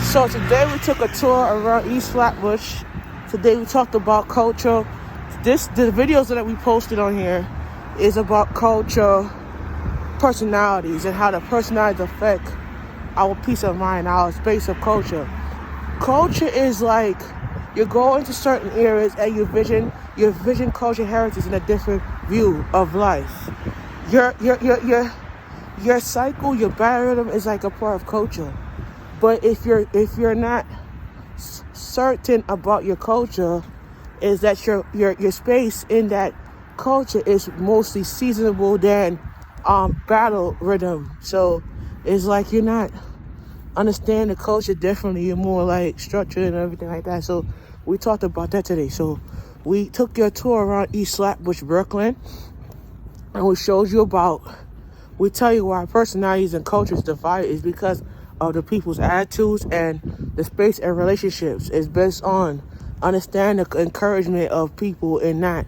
So today we took a tour around East Flatbush. Today we talked about culture. The videos that we posted on here is about culture, personalities, and how the personalities affect our peace of mind, our space of culture. Culture is like you go into certain areas and you vision culture heritage in a different view of life. Your cycle, your biorhythm is like a part of culture. But if you're not certain about your culture, is that your space in that culture is mostly seasonable than battle rhythm. So it's like you're not understand the culture differently. You're more like structured and everything like that. So we talked about that today. So we took your tour around East Flatbush, Brooklyn, and we showed you we tell you why personalities and cultures divide is because of the people's attitudes, and the space and relationships is based on understand the encouragement of people and not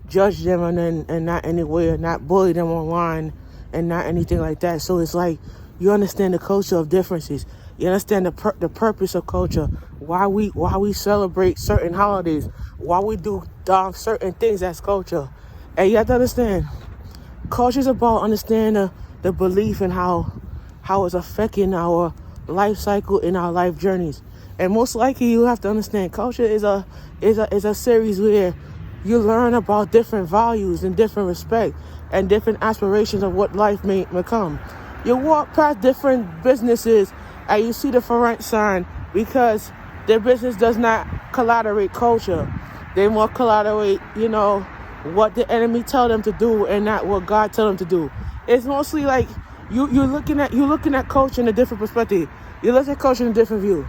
judge them and not anywhere, not bully them online and not anything like that. So it's like you understand the culture of differences. You understand the purpose of culture, why we celebrate certain holidays, why we do certain things as culture. And you have to understand, culture is about understanding the belief and how it's affecting our life cycle and our life journeys. And most likely you have to understand culture is a series where you learn about different values and different respect and different aspirations of what life may become. You walk past different businesses and you see the for rent sign because their business does not collaborate culture. They more collaborate, what the enemy tell them to do and not what God tell them to do. It's mostly like you're looking at culture in a different perspective. You look at culture in a different view.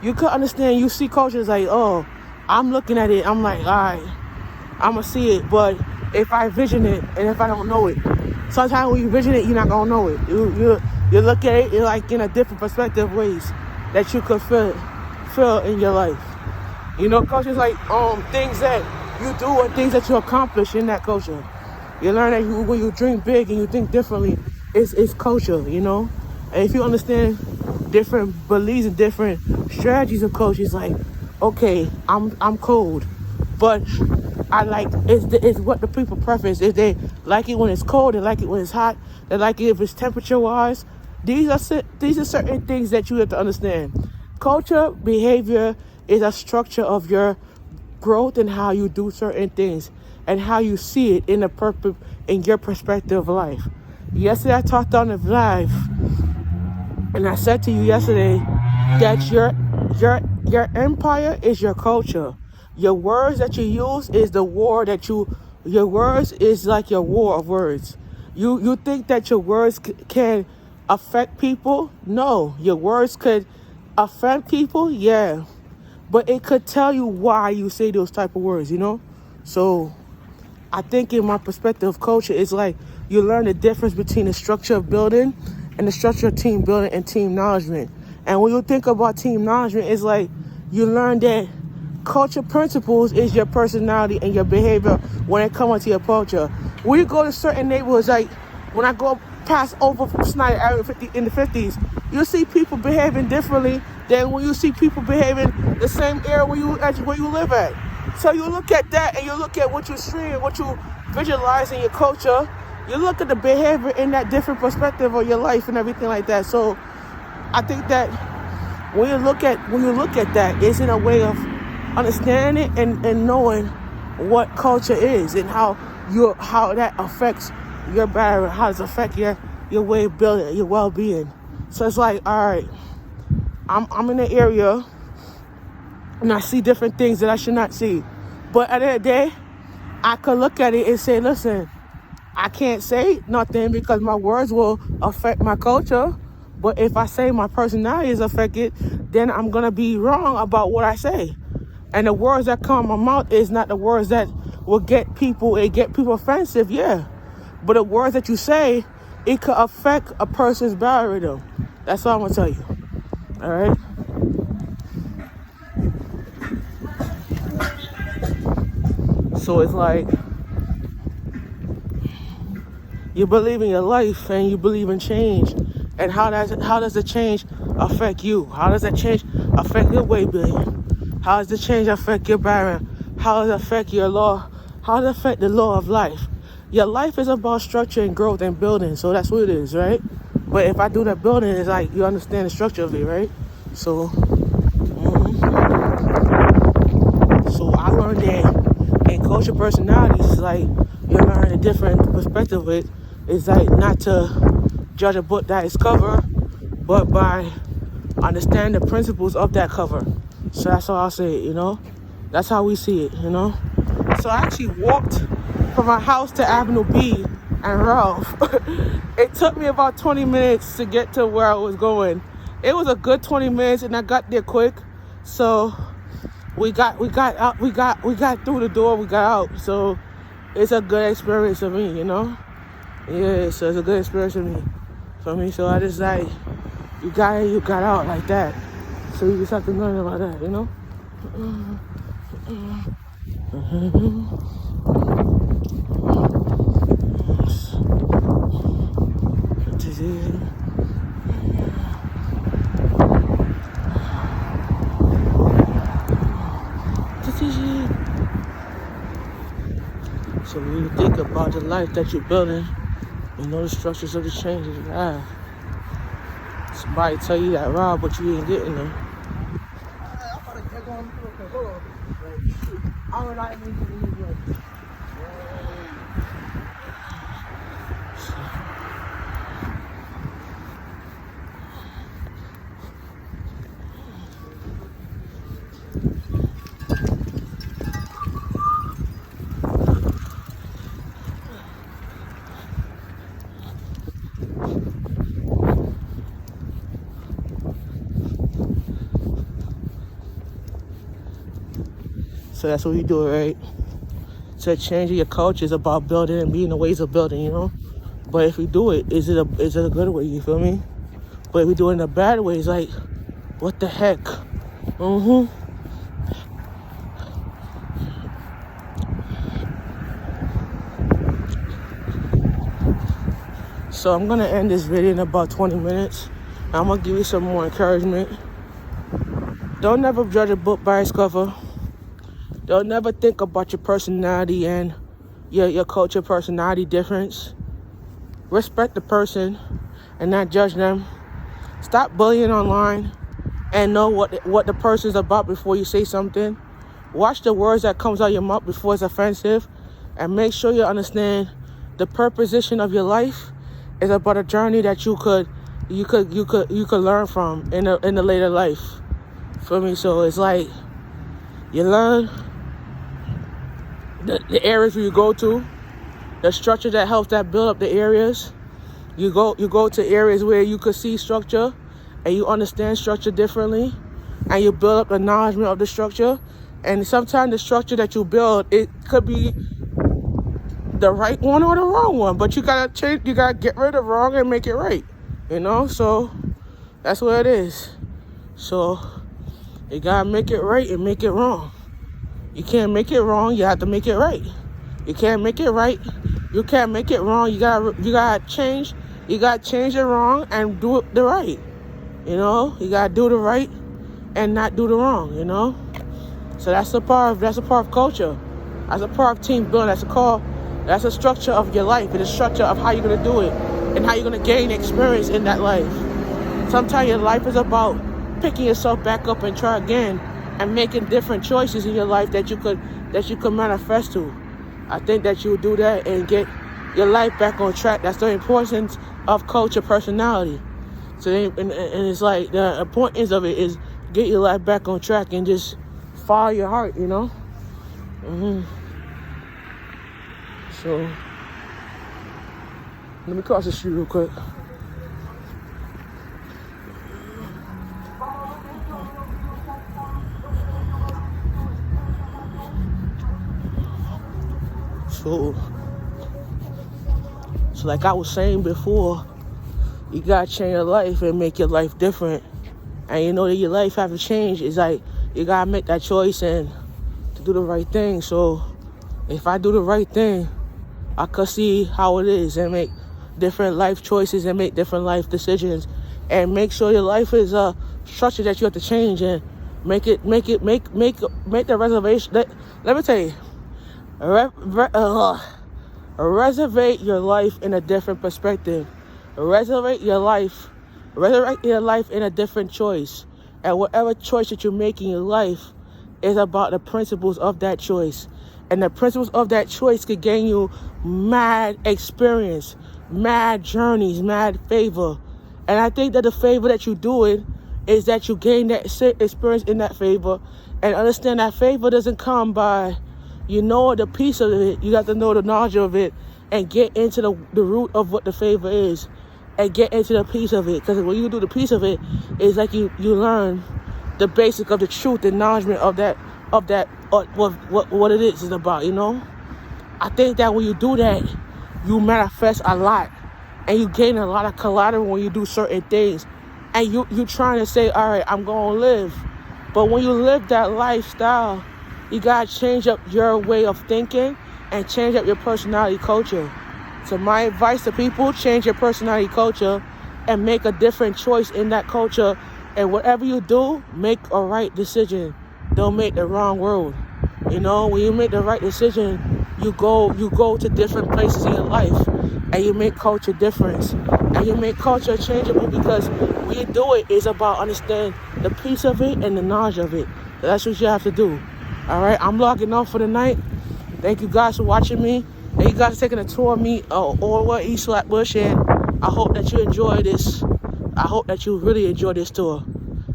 You could understand, you see culture as like, oh, I'm looking at it, I'm like, all right, I'm gonna see it. But if I vision it and if I don't know it, sometimes when you vision it, you're not gonna know it. You look at it like in a different perspective ways that you could feel in your life. Culture is like things that you do and things that you accomplish in that culture. You learn that when you dream big and you think differently, it's culture, And if you understand different beliefs and different strategies of culture, it's like, okay, I'm cold, but I like it's what the people preference. If they like it when it's cold, they like it when it's hot, they like it if it's temperature wise. These are certain things that you have to understand. Culture, behavior is a structure of your growth and how you do certain things and how you see it in your perspective of life. Yesterday I talked on the live and I said to you yesterday that your empire is your culture. Your words that you use is the war your words is like your war of words. You think that your words can affect people? No, your words could affect people, yeah. But it could tell you why you say those type of words, So I think in my perspective of culture, it's like you learn the difference between the structure of building and the structure of team building and team acknowledgement. And when you think about team acknowledgement, it's like you learn that culture principles is your personality and your behavior when it comes to your culture. When you go to certain neighborhoods, like when I go past over from Snyder Area in the 50s, you see people behaving differently than when you see people behaving the same area where you live at. So you look at that and you look at what you stream, what you visualize in your culture. You look at the behavior in that different perspective of your life and everything like that. So I think that when you look at that, it's in a way of understanding and knowing what culture is and how that affects your barrier, how it affects your way of building, your well-being. So it's like, all right, I'm in an area and I see different things that I should not see. But at the end of the day, I could look at it and say, listen, I can't say nothing because my words will affect my culture. But if I say my personality is affected, then I'm going to be wrong about what I say. And the words that come out of my mouth is not the words that will get people offensive, yeah. But the words that you say, it could affect a person's biorhythm. That's all I'm going to tell you. All right? So it's like, you believe in your life and you believe in change And how does the change affect you? How does that change affect your weight billion? How does the change affect your barren? How does it affect your law? How does it affect the law of life? Your life is about structure and growth and building, so that's what it is, right? But if I do that building, it's like you understand the structure of it, right? So, so I learned that in culture personalities, it's like you learn a different perspective of it. It's like not to judge a book that is cover, but by understanding the principles of that cover. So that's how I'll say it, you know? That's how we see it, you know? So I actually walked from my house to Avenue B and Ralph. It took me about 20 minutes to get to where I was going. It was a good 20 minutes and I got there quick. So we got through the door, we got out. So it's a good experience for me, you know? Yeah, so it's a good experience for me. So I just like, you got out like that. So you just have to learn about that, you know? So when you think about the life that you're building, you know the structures of the changes you have. Somebody tell you that, Rob, but you ain't getting them. So that's what we do, right? So changing your culture is about building and being the ways of building, you know? But if we do it, is it a good way, you feel me? But if we do it in a bad way, it's like, what the heck? So I'm gonna end this video in about 20 minutes. I'm gonna give you some more encouragement. Don't never judge a book by its cover. Don't never think about your personality and your culture personality difference. Respect the person and not judge them. Stop bullying online and know what the person's about before you say something. Watch the words that comes out of your mouth before it's offensive, and make sure you understand the purposition of your life is about a journey that you could learn from in the later life. For me, so it's like you learn the areas where you go to, the structure that helps that build up the areas. You go to areas where you could see structure and you understand structure differently, and you build up the acknowledgement of the structure. And sometimes the structure that you build, it could be the right one or the wrong one, but you gotta change. You gotta get rid of the wrong and make it right. You know, so that's what it is. So you gotta make it right and make it wrong. You can't make it wrong. You have to make it right. You can't make it right. You can't make it wrong. You gotta change. You gotta change the wrong and do it the right. You know, you gotta do the right and not do the wrong. You know, so that's a part of culture. That's a part of team building. That's a structure of your life. It's a structure of how you're gonna do it and how you're gonna gain experience in that life. Sometimes your life is about picking yourself back up and try again, and making different choices in your life that you could manifest to. I think that you would do that and get your life back on track. That's the importance of culture personality. So and it's like the importance of it is get your life back on track and just follow your heart, you know. So let me cross the street real quick. So like I was saying before, you gotta change your life and make your life different. And you know that your life have to change. It's like you gotta make that choice and to do the right thing. So if I do the right thing, I could see how it is and make different life choices and make different life decisions, and make sure your life is a structure that you have to change, and make the reservation. Let me tell you, reservate your life in a different perspective. Resurrect your life in a different choice. And whatever choice that you make in your life is about the principles of that choice. And the principles of that choice could gain you mad experience, mad journeys, mad favor. And I think that the favor that you do it is that you gain that experience in that favor, and understand that favor doesn't come by, the piece of it. You got to know the knowledge of it and get into the root of what the favor is, and get into the piece of it. Because when you do the piece of it, it's like you learn the basic of the truth, the acknowledgement of what it is about, I think that when you do that, you manifest a lot, and you gain a lot of collateral when you do certain things. And you trying to say, all right, I'm going to live. But when you live that lifestyle, you got to change up your way of thinking and change up your personality culture. So my advice to people, change your personality culture and make a different choice in that culture. And whatever you do, make a right decision. Don't make the wrong road. When you make the right decision, you go to different places in your life, and you make culture difference, and you make culture changeable, because when you do it, it's about understanding the piece of it and the knowledge of it. That's what you have to do. All right, I'm logging off for the night. Thank you guys for watching me. Thank you guys for taking a tour of me or East Flatbush, and I hope that you enjoy this. I hope that you really enjoy this tour.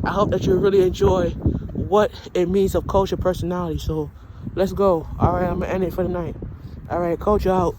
I hope that you really enjoy what it means of culture personality. So let's go. All right, I'm going to end it for the night. All right, culture out.